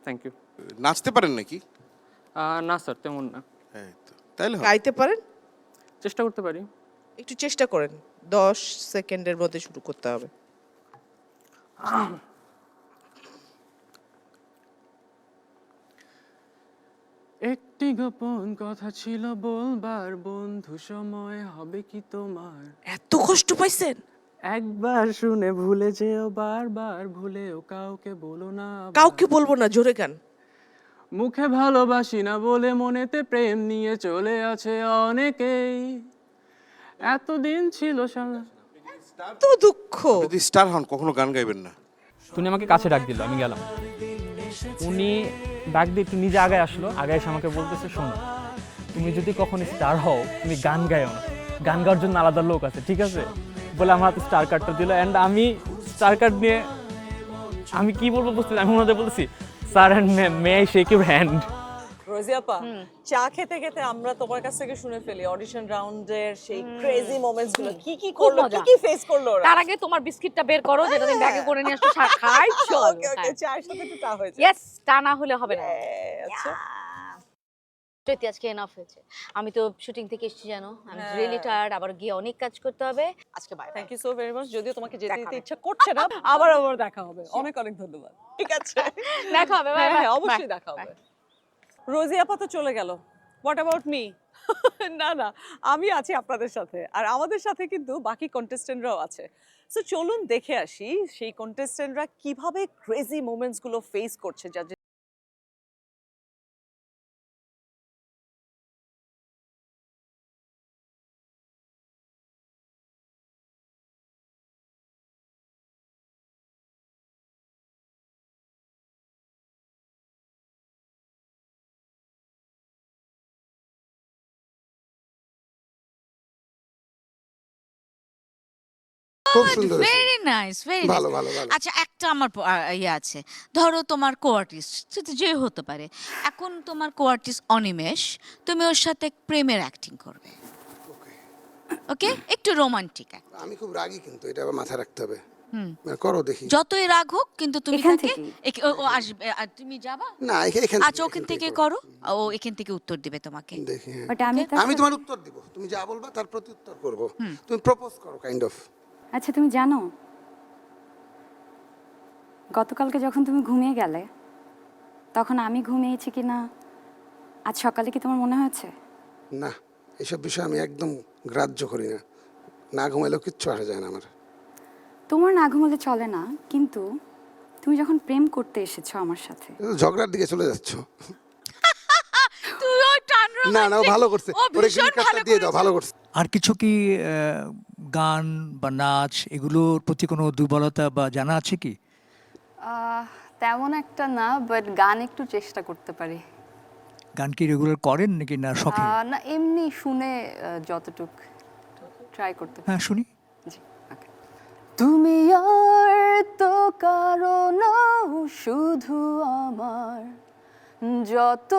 Thank you. নাচতে পারেন নাকি? না স্যার, তেমন না। এই তো তাইলে হবে। গাইতে পারেন? চেষ্টা করতে পারি। একটু চেষ্টা করেন, 10 সেকেন্ডের মধ্যে শুরু করতে হবে। একটি গোপন কথা ছিল বলবার, বন্ধু সময় হবে কি তোমার? এত কষ্ট পাইছেন? একবার শুনে ভুলে যেও, বারবার ভুলেও কাউকে বলো না আবার। কাউকে বলবো না, জোরে গান। মুখে ভালোবাসি না বলে মনেতে প্রেম নিয়ে চলে আছে অনেকেই। এতদিন ছিল তো দুঃখ। যদি স্টার হন কখনো গান গাইবেন না। উনি আমাকে কাছে ডাক দিল, আমি গেলাম। উনি ডাক দিয়ে একটু নিজে আগায় আসলো, আগায় এসে আমাকে বলতেছে, শোনো, তুমি যদি কখনো স্টার হও তুমি গান গাইও না, গান গাওয়ার জন্য আলাদা লোক আছে, ঠিক আছে? বলে আমার হাতে স্টার কার্ডটা দিল। অ্যান্ড আমি স্টার কার্ড নিয়ে আমি কি বলবো বুঝতে, আমি ওনাদের বলতেছি, sir and ma'am, may I shake your hand. Rozia আপা, চা খেতে খেতে আমরা তোমার কাছ থেকে শুনে ফেলি অডিশন রাউন্ডের সেই ক্রেজি মোমেন্টস গুলো, কি কি করলো, কি কি ফেস করলো ওরা। তার আগে তোমার বিস্কিটটা বের করো, যেটা তুমি ব্যাগে করে নিয়ে আসছো, খাই চল। ওকে ওকে, চায়ের সাথে একটু চা হয়েছে। ইয়েস, তা না হলে হবে না। আচ্ছা, চৈতি, আজকে এনাফ হয়েছে। আমি তো শুটিং থেকে এসেছি, জানো, আমি রিয়েলি টায়ার্ড, আবার গিয়ে অনেক কাজ করতে হবে। আজকে bye. Thank you so very much. যদিও তোমাকে যেতে দিতে ইচ্ছা করছে না, আবার দেখা হবে। অনেক অনেক ধন্যবাদ। ঠিক আছে, দেখা হবে, বাই হ্যাঁ বাই। হ্যাঁ, অবশ্যই দেখা হবে। রোজি আপা তো চলে গেল, হোয়াট অ্যাবাউট মি? না না, আমি আছি আপনাদের সাথে, আর আমাদের সাথে কিন্তু বাকি কন্টেস্টেন্টরাও আছে। সো চলুন দেখে আসি সেই কন্টেস্টেন্টরা কিভাবে ক্রেজি মোমেন্টস গুলো ফেস করছে। যা খুব সুন্দর হয়েছে। ভেরি নাইস, ভেরি ভালো নাইস। ভালো ভালো। আচ্ছা, একটা আমার ইয়ে আছে, ধরো তোমার কো-আর্টিস্ট, সেটা যে হতে পারে, এখন তোমার কো-আর্টিস্ট অনিমেষ, তুমি ওর সাথে প্রেমের অ্যাক্টিং করবে, ওকে? একটু রোমান্টিক। আমি খুব রাগী, কিন্তু এটা আবার মাথায় রাখতে হবে। করো দেখি। যতই রাগ হোক, কিন্তু তুমি এখান তাকে থেকেই? ও আসবে, আর তুমি যাবা। না, এখান আচ্ছা, ওখান থেকে করো, ও এখান থেকে উত্তর দিবে তোমাকে। দেখি। হ্যাঁ। বাট আমি আমি তোমার উত্তর দিব, তুমি যা বলবা তার প্রতি উত্তর করব। তুমি প্রপোজ করো কাইন্ড অফ। আচ্ছা, তুমি জানো গতকালকে যখন তুমি ঘুমিয়ে গেলে, তখন আমি ঘুমিয়েছি কি না আজ সকালে কি তোমার মনে হয়েছে? না, এসব বিষয় আমি একদম গ্রাহ্য করি না। না ঘুমাইলেও কিচ্ছু আসা যায় না আমার। তোমার না ঘুমালে চলে না, কিন্তু তুমি যখন প্রেম করতে এসেছো আমার সাথে, তুমি তো ঝগড়ার দিকে চলে যাচ্ছ। তুই ওই টান না না, ও ভালো করছে, ও ওরে ভীষণ গ্রিন কার্ডটা ভালো দিয়ে দাও, করেছে। ভালো করছে। আর কিছু কি গান বা নাচ এগুলোর প্রতি কোনো দুর্বলতা বা জানা আছে কি? তেমন একটা না, বাট গান একটু চেষ্টা করতে পারি। গান কি রেগুলার করেন নাকি না শখে? না, এমনি শুনে যতটুক ট্রাই করতে পারি। হ্যাঁ, শুনি। জি, ওকে। তুমি আর তো কারো না, শুধু আমার, যত